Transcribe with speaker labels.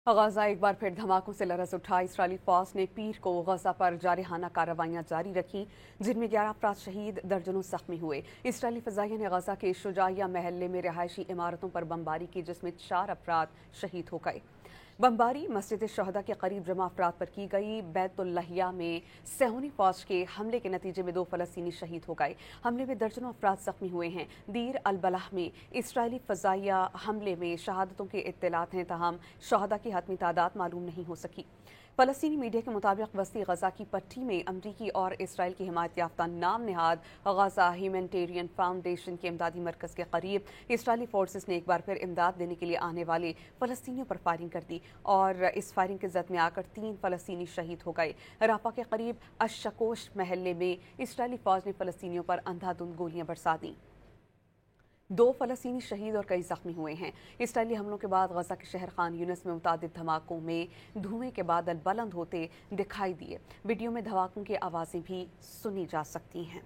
Speaker 1: गजा एक बार फिर धमाकों से लरज़ उठा। इसराइली फौज ने पीर को गजा पर जारहाना कार्रवाइयां जारी रखी, जिनमें 11 अफराद शहीद, दर्जनों जख्मी हुए। इसराइली फ़ज़ाइया ने गजा के शुजाइया महल्ले में रिहायशी इमारतों पर बमबारी की, जिसमें 4 अफराद शहीद हो गए। बमबारी मस्जिद शहदा के करीब जमा अफराद पर की गई। बैतुल्लाहिया में सहूनी फौज के हमले के नतीजे में 2 फ़लस्तीनी शहीद हो गए। हमले में दर्जनों अफराद जख्मी हुए हैं। दीर अल-बलाह में इसराइली फ़ज़ाइया हमले में शहादतों के इत्तलात हैं, तहम शहदा की हतमी तादाद मालूम नहीं हो सकी। फ़लस्तीनी मीडिया के मुताबिक वस्ती गजा की पट्टी में अमरीकी और इसराइल की हिमायत याफ्ता नाम नहाद गजा ह्यूमैनिटेरियन फाउंडेशन के इमदादी मरकज़ के करीब इसराइली फोर्सेस ने एक बार फिर इमदाद देने के लिए आने वाले फ़लस्तीनियों पर फायरिंग कर दी और इस फायरिंग की जद में आकर 3 फ़लस्तीनी शहीद हो गए। राफा के करीब अशकोश महल्ले में इसराइली फ़ौज ने फ़लस्तीनियों पर अंधाधुंध गोलियां बरसा दी। 2 फ़लस्तीनी शहीद और कई जख्मी हुए हैं। इसराइली हमलों के बाद गजा के शहर खान यूनिस में मुतादिद धमाकों में धुएं के बादल बुलंद होते दिखाई दिए। वीडियो में धमाकों की आवाज़ें भी सुनी जा सकती हैं।